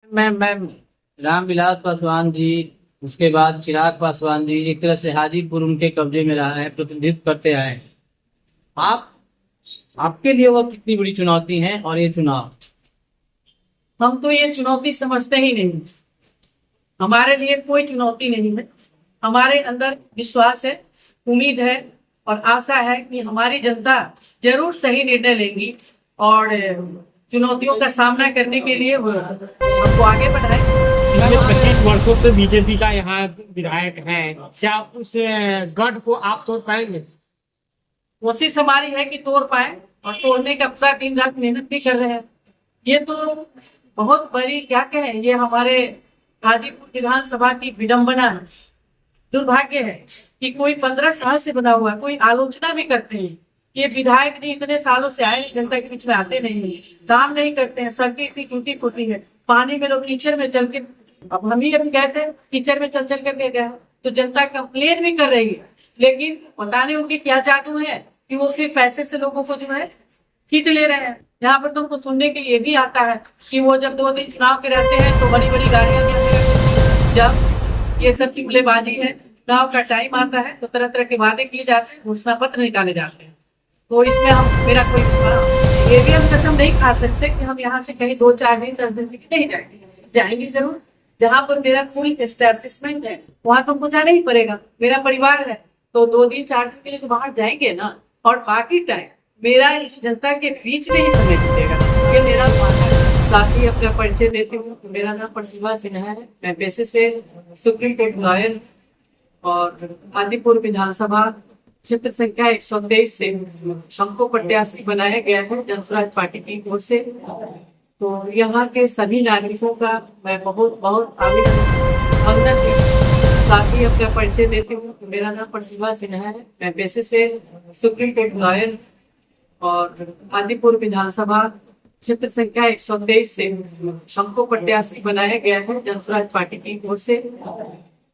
मैं रामविलास पासवान जी, उसके बाद चिराग पासवान जी, एक तरह से हाजीपुर उनके कब्जे में रहा है, प्रतिनिधित्व करते आए हैं। आप आपके लिए वो कितनी बड़ी चुनौती है और ये चुनाव? हम तो ये चुनौती समझते ही नहीं। हमारे लिए कोई चुनौती नहीं है। हमारे अंदर विश्वास है, उम्मीद है और आशा है कि हमारी जनता जरूर सही निर्णय लेंगी और चुनौतियों का सामना करने के लिए वो हमको आगे बढ़ाए। पिछले 25 वर्षों से बीजेपी का यहाँ विधायक है, क्या उस गढ़ को आप तोड़ पाएंगे? कोशिश हमारी है कि तोड़ पाए और तोड़ने का पूरा दिन रात मेहनत भी कर रहे हैं। ये तो बहुत बड़ी क्या कहें, ये हमारे गाजीपुर विधानसभा की विडंबना है। दुर्भाग्य है कि कोई 15 साल से बना हुआ कोई आलोचना भी करते हैं। ये विधायक जी इतने सालों से आए, जनता के बीच में आते नहीं हैं, काम नहीं करते हैं, सड़कें इतनी टूटी फूटी है, पानी में लोग कीचड़ में चल के, अब हम ही अभी गए थे कीचड़ में चल चल करके गए, तो जनता कंप्लेन भी कर रही है। लेकिन पता नहीं उनकी क्या जादू है कि वो फिर पैसे से लोगों को जो है खींच ले रहे हैं। यहाँ पर तुमको सुनने के लिए भी आता है कि वो जब 2 दिन चुनाव के रहते हैं तो बड़ी बड़ी गाड़ियां भी आने लगती हैं। जब ये सब चुगलेबाजी है, चुनाव का टाइम आता है तो तरह तरह के वादे किए जाते हैं, घोषणा पत्र निकाले जाते हैं। तो इसमें हम मेरा कोई विश्वास, ये भी हम कसम नहीं खा सकते कि हम यहाँ से कहीं 2 4 दिन 10 दिन के लिए नहीं जाएंगे। जाएंगे जरूर, जहाँ पर मेरा कोई एस्टेब्लिशमेंट है वहां तो हमको जाना ही पड़ेगा। मेरा परिवार है तो 2 दिन 4 दिन के लिए तो बाहर जाएंगे ना, और बाकी टाइम मेरा इस जनता के बीच में ही समय बीतेगा, ये मेरा मानना है। साथ ही अपना परिचय देती हूँ, मेरा नाम प्रतिभा सिन्हा है। मैं पेशे से सुप्रीम कोर्ट लॉयर और आदिपुर विधानसभा क्षेत्र संख्या 123 से हमको प्रत्याशी बनाया गया है जनसुराज पार्टी की ओर से। तो यहाँ के सभी नागरिकों का मैं बहुत बहुत अभिनंदन करती हूँ। साथ ही अपना परिचय देती हूँ, मेरा नाम प्रतिभा सिन्हा है। मैं पेशे से सुप्रीम कोर्ट लॉयर और आदिपुर विधानसभा क्षेत्र संख्या 123 से हमको प्रत्याशी बनाया गया है जनसुराज पार्टी की ओर से।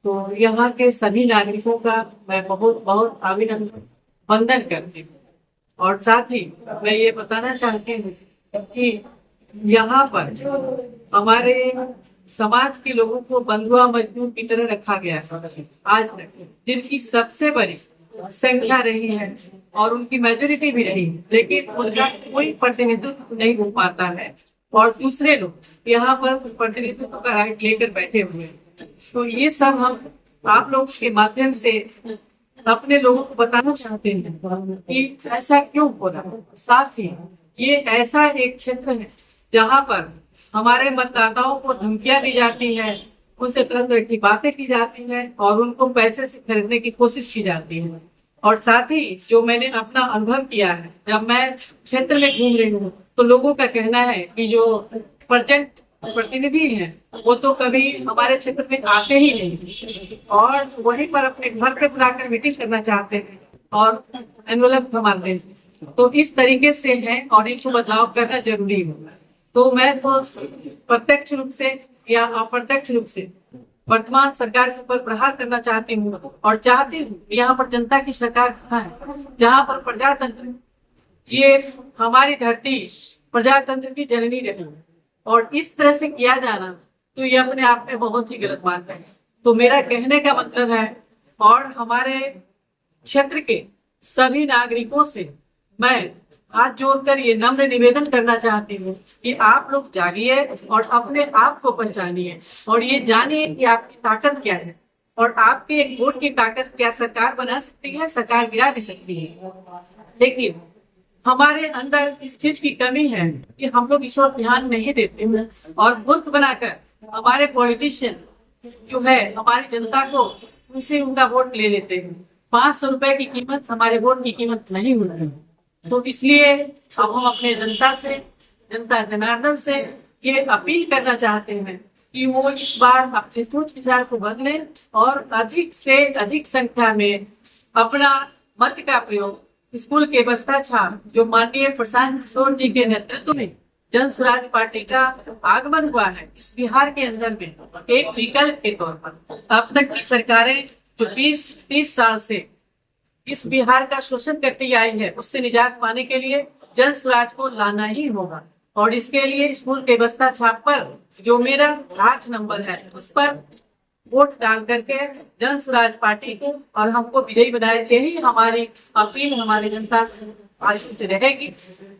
तो यहाँ के सभी नागरिकों का मैं बहुत बहुत अभिनंदन करती हूँ। और साथ ही मैं ये बताना चाहती हूँ कि यहाँ पर हमारे समाज के लोगों को बंधुआ मजदूर की तरह रखा गया है आज तक, जिनकी सबसे बड़ी संख्या रही है और उनकी मेजोरिटी भी रही, लेकिन उनका कोई प्रतिनिधित्व नहीं हो पाता है और दूसरे लोग यहाँ पर प्रतिनिधित्व का राइट लेकर बैठे हुए हैं। तो ये सब हम आप लोग के माध्यम से अपने लोगों को बताना चाहते हैं कि ऐसा क्यों हो रहा है। साथ ही ये ऐसा एक क्षेत्र है जहाँ पर हमारे मतदाताओं को धमकियां दी जाती है, उनसे तरह तरह की बातें की जाती है और उनको पैसे से खरीदने की कोशिश की जाती है। और साथ ही जो मैंने अपना अनुभव किया है, जब मैं क्षेत्र में घूम रही हूँ तो लोगों का कहना है कि जो प्रेजेंट प्रतिनिधि हैं वो तो कभी हमारे क्षेत्र में आते ही नहीं और वहीं पर अपने घर पे बुलाकर मीटिंग करना चाहते हैं और एनवलप थमाते हैं। तो इस तरीके से है और इनको बदलाव करना जरूरी है। तो मैं तो प्रत्यक्ष रूप से या अप्रत्यक्ष रूप से वर्तमान सरकार के ऊपर प्रहार करना चाहती हूँ और चाहती हूँ यहाँ पर जनता की सरकार कहाँ है, जहाँ पर प्रजातंत्र, ये हमारी धरती प्रजातंत्र की जननी रही है और इस तरह से किया जाना तो ये अपने आप में बहुत ही गलत बात है। तो मेरा कहने का मतलब है, और हमारे क्षेत्र के सभी नागरिकों से मैं हाथ जोड़कर ये नम्र निवेदन करना चाहती हूँ कि आप लोग जागिए और अपने आप को पहचानिए और ये जानिए कि आपकी ताकत क्या है और आपके एक वोट की ताकत क्या सरकार बना सकती है, सरकार गिरा भी सकती है। लेकिन हमारे अंदर इस चीज की कमी है कि हम लोग इस ओर ध्यान नहीं देते हैं और बुत बनाकर हमारे पॉलिटिशियन जो है हमारी जनता को उनसे उनका वोट ले लेते हैं। 500 रुपए की कीमत हमारे वोट की कीमत नहीं होती है। तो इसलिए अब हम अपने जनता से, जनता जनार्दन से ये अपील करना चाहते हैं कि वो इस बार अपने सोच विचार को बदलें और अधिक से अधिक संख्या में अपना मत का प्रयोग स्कूल के बस्ता छाप जो माननीय प्रशांत किशोर जी के नेतृत्व में जन स्वराज पार्टी का आगमन हुआ है इस बिहार के अंदर में एक विकल्प के तौर पर। अब तक की सरकारें जो 20-30 साल से इस बिहार का शोषण करती आई है उससे निजात पाने के लिए जन स्वराज को लाना ही होगा। और इसके लिए स्कूल के बस्ता छाप पर जो मेरा 8 नंबर है उस पर वोट डाल करके जन स्वराज पार्टी को और हमको विजयी बनाए, यही हमारी अपील हमारी जनता आज से रहेगी।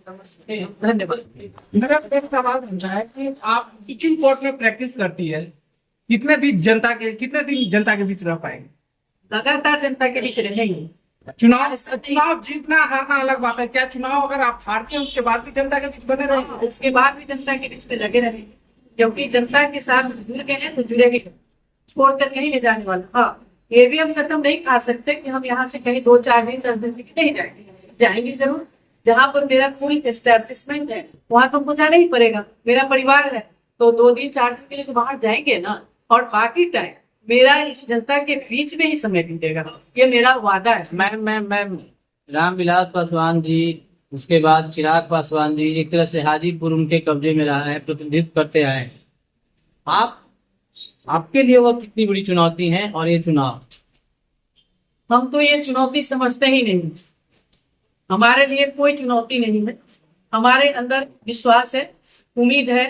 नमस्ते, धन्यवाद। मेरा एक सवाल बनता है कि आप सुप्रीम कोर्ट में प्रैक्टिस करती है, कितने दिन जनता के बीच रह पाएंगे? लगातार जनता के बीच रहेंगे। चुनाव जीतना हारना अलग बात है, क्या चुनाव अगर आप हारते हैं उसके बाद भी जनता के बीच बने रहेंगे? उसके बाद भी जनता के बीच में लगे रहेंगे, क्योंकि जनता के साथ जुड़ गए हैं तो जुड़ेंगे, छोड़कर नहीं ले जाने वाला। हाँ, ये भी हम कसम नहीं खा सकते कि हम यहाँ से कहीं 2-4 दिन 10 दिन के लिए नहीं जाएंगे जरूर। जहाँ पर मेरा पूरी एस्टेब्लिशमेंट है वहां तो हमको जाना ही पड़ेगा, मेरा परिवार है, तो 2 दिन 4 दिन के लिए तो बाहर जाएंगे ना। और बाकी टाइम मेरा इस जनता के बीच में ही समय बीतेगा, ये मेरा वादा है। मैम रामविलास पासवान जी, उसके बाद चिराग पासवान जी, एक तरह से हाजीपुर उनके कब्जे में रहा है, प्रतिनिधित्व करते आए हैं। आपके लिए वो कितनी बड़ी चुनौती है? और ये चुनाव हम तो ये चुनौती समझते ही नहीं, हमारे लिए कोई चुनौती नहीं है। हमारे अंदर विश्वास है, उम्मीद है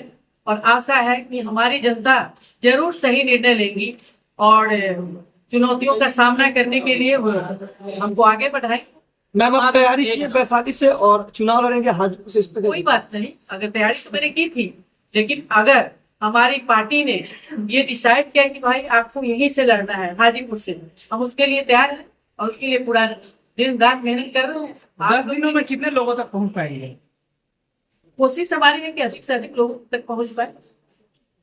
और आशा है कि हमारी जनता जरूर सही निर्णय लेगी और चुनौतियों का सामना करने के लिए वो हमको आगे बढ़ाए। मैम, आप तैयारी की वैशाली से और चुनाव लड़ेंगे हाजीपुर से, इस पे कोई बात नहीं, अगर तैयारी तो मैंने की थी, लेकिन अगर हमारी पार्टी ने ये डिसाइड किया कि भाई आपको यहीं से लड़ना है हाजीपुर से, हम उसके लिए तैयार हैं और उसके लिए पूरा दिन रात मेहनत कर रहे हैं। 10 दिनों में कितने लोगों तक पहुंच पाएंगे? कोशिश हमारी है कि अधिक से अधिक लोगों तक पहुंच पाए।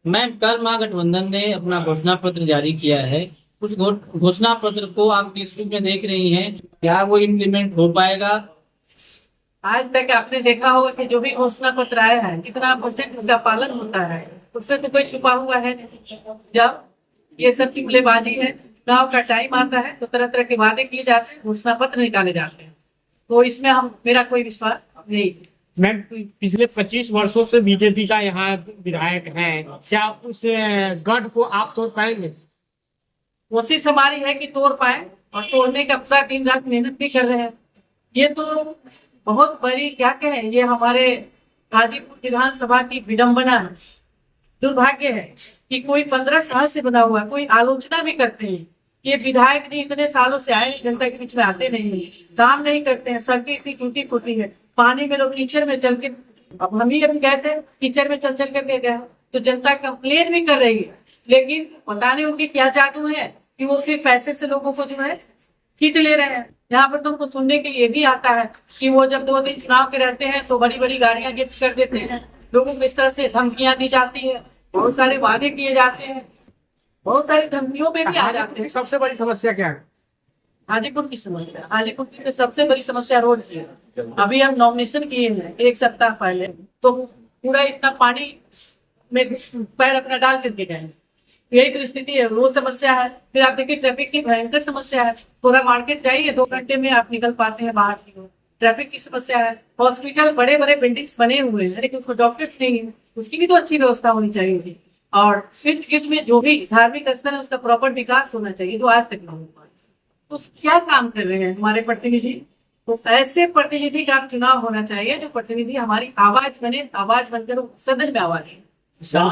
मैम, कल महागठबंधन ने अपना घोषणा पत्र जारी किया है, उस घोषणा पत्र को आप किस रूप में देख रही हैं? क्या वो इम्प्लीमेंट हो पाएगा? आज तक आपने देखा होगा कि जो भी घोषणा पत्र आया है कितना % इसका पालन होता है, उसमें तो कोई छुपा हुआ है नहीं। जब ये सब चुगलेबाजी है, चुनाव का टाइम आता है तो तरह तरह के वादे किए जाते हैं, घोषणा पत्र निकाले जाते हैं, तो इसमें मेरा कोई विश्वास नहीं। मैम, पिछले 25 वर्षों से बीजेपी का यहाँ विधायक है, क्या उस गढ़ को आप तोड़ पाएंगे? कोशिश हमारी है कि तोड़ पाए और तोड़ने का पूरा दिन रात मेहनत भी कर रहे हैं। ये तो बहुत बड़ी क्या कहें, ये हमारे गाजीपुर विधानसभा की विडंबना है। दुर्भाग्य है कि कोई 15 साल से बना हुआ, कोई आलोचना भी करते हैं ये विधायक नहीं इतने सालों से आए, जनता के बीच में आते नहीं, काम नहीं करते हैं, सड़कें इतनी टूटी फूटी है, पानी में लोग कीचड़ में चल के, अब हम ही अभी गए थे कीचड़ में चल करके गए, तो जनता कंप्लेन भी कर रही है, लेकिन पता नहीं उनके क्या जादू है कि वो फिर पैसे से लोगों को जो है खींच ले रहे हैं। यहाँ पर तुमको सुनने के लिए भी आता है कि वो जब 2 दिन चुनाव के रहते हैं तो बड़ी बड़ी गाड़ियां गिफ्ट कर देते हैं, लोगों को इस तरह से धमकियां दी जाती है, बहुत सारे वादे किए जाते हैं, बहुत सारी धमकियों में भी आ जाते हैं। सबसे बड़ी समस्या क्या है? हाजीपुर की समस्या, हाजीपुर की सबसे बड़ी समस्या रोड की है। अभी हम नॉमिनेशन किए हैं 1 सप्ताह पहले, तो पूरा इतना पानी में पैर अपना डाल करके गए, यही तो स्थिति है, रोड समस्या है। फिर आप देखिए ट्रैफिक की भयंकर समस्या है, थोड़ा मार्केट जाइए 2 घंटे में आप निकल पाते हैं बाहर की ओर, ट्रैफिक की समस्या है। हॉस्पिटल बड़े बड़े बिल्डिंग्स बने हुए हैं लेकिन उसको डॉक्टर्स नहीं है, उसकी भी तो अच्छी व्यवस्था होनी चाहिए थी। और इर्द गिर्द में जो भी धार्मिक स्थल है उसका प्रॉपर विकास होना चाहिए, जो आज तक नहीं हो पाया। तो क्या काम कर रहे हैं हमारे प्रतिनिधि? तो ऐसे प्रतिनिधि का चुनाव होना चाहिए जो प्रतिनिधि हमारी आवाज बने, आवाज बनकर सदन में आवाज है।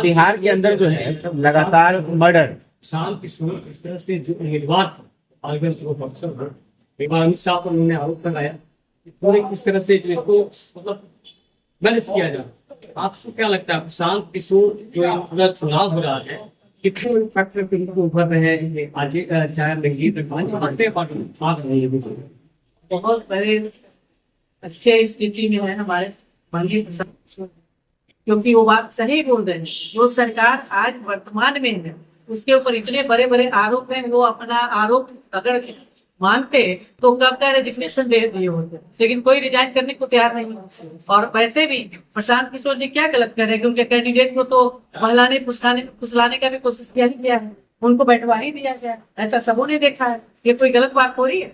बिहार के अंदर जो है लगातार मर्डर, शांत किशोर इस तरह से जो निर्वात आगे जो अफसर है, अमित शाह पर उन्होंने आरोप लगाया पूरे किस तरह से जो इसको मतलब मैनेज किया जाए। आपको क्या लगता है शांत किशोर जो पूरा चुनाव हो रहा है कितने फैक्टर पे इनको उभर रहे हैं? आज चाहे रंगीत बहुत बड़े अच्छे स्थिति में है हमारे मंदिर, क्योंकि वो बात सही बोल रहे हैं। जो सरकार आज वर्तमान में है उसके ऊपर इतने बड़े बड़े आरोप हैं, वो अपना आरोप अगर मानते तो कब का रेजिग्नेशन दे दिए होते, लेकिन कोई रिजाइन करने को तैयार नहीं। और वैसे भी प्रशांत किशोर जी क्या गलत कर रहे हैं कि उनके कैंडिडेट को तो महिलाने फुसलाने का भी कोशिश किया ही गया है, उनको बैठवा ही दिया गया, ऐसा सबों ने देखा है। ये कोई गलत बात हो रही है?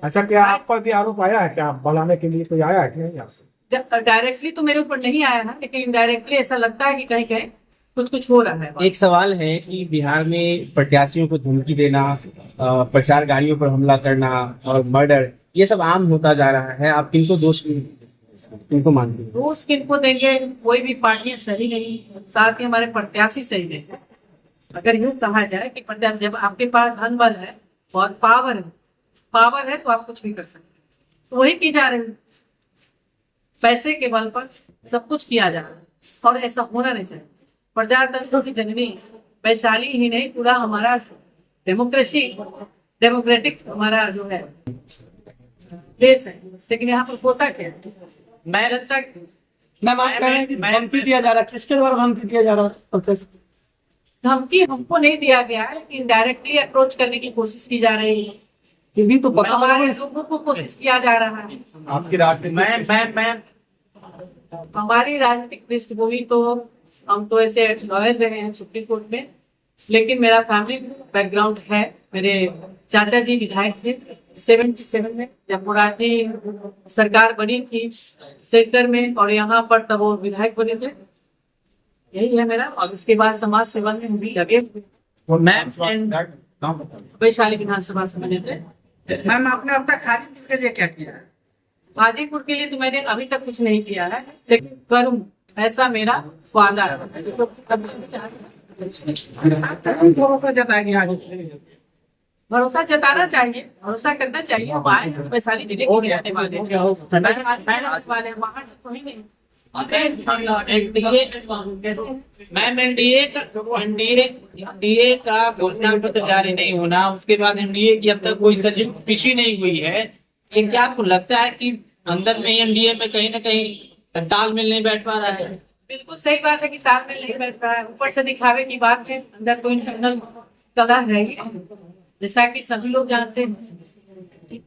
अच्छा, क्या आप पर भी आरोप आया है? क्या बुलाने के लिए कोई आया है कि नहीं? डायरेक्टली तो मेरे ऊपर नहीं आया है, लेकिन इनडायरेक्टली ऐसा लगता है कि कहीं कहीं कुछ हो रहा है। एक सवाल है कि बिहार में प्रत्याशियों को धमकी देना, प्रचार गाड़ियों पर हमला करना और मर्डर, ये सब आम होता जा रहा है, आप किनको दोष देंगे? किनको मानते हैं? रूस किनको देंगे, कोई भी पार्टी सही नहीं, साथ ही हमारे प्रत्याशी सही नहीं। अगर यूं कहा जाए कि प्रत्याशी, जब आपके पास धन बल है और पावर है तो आप कुछ भी कर सकते हैं, तो वही की जा रही है। पैसे के बल पर सब कुछ किया जा रहा है और ऐसा होना नहीं चाहिए। प्रजातंत्र की जननी वैशाली ही नहीं, पूरा हमारा डेमोक्रेटिक हमारा जो है देश है, लेकिन यहाँ पर होता क्या है? जनता मैम आप कह रहे हैं कि धमकी दिया जा रहा है, किसके द्वारा धमकी दिया जा रहा है? धमकी हमको नहीं दिया गया है, लेकिन डायरेक्टली अप्रोच करने की कोशिश की जा रही है। ये भी तो पता हमारे होगा। लोगों को कोशिश किया जा रहा है। आपकी राजनीति हमारी राजनीतिक पृष्ठभूमि तो, हम तो ऐसे लॉयर रहे हैं सुप्रीम कोर्ट में, लेकिन मेरा फैमिली बैकग्राउंड है। मेरे चाचा जी विधायक थे 77 में, जब मोरारजी सरकार बनी थी सेंटर में, और यहाँ पर तब वो विधायक बने थे। यही है मेरा। और उसके बाद समाज सेवा में हम भी लगे हुए। वैशाली विधानसभा से बने थे। मैम आपने अब तक हाजीपुर के लिए क्या किया है? हाजीपुर के लिए तो मैंने अभी तक कुछ नहीं किया है, लेकिन करूँ ऐसा मेरा वादा है। भरोसा जताएंगे आगे? भरोसा जताना चाहिए, भरोसा करना चाहिए। हम आए हैं वैशाली जिले के रहने वाले हैं, वैशाली के रहने वाले हैं, बाहर से कोई नहीं। एनडीए का घोषणा पत्र जारी नहीं होना, उसके बाद एनडीए की अब तक कोई संयुक्त कृषि नहीं हुई है। ये क्या आपको लगता है कि अंदर में एनडीए में कहीं ना कहीं तालमेल नहीं बैठ पा रहा है? बिल्कुल सही बात है कि तालमेल नहीं बैठ रहा है। ऊपर से दिखावे की बात है, अंदर तो इंटरनल कलह है ही, जैसा कि सभी लोग जानते हैं।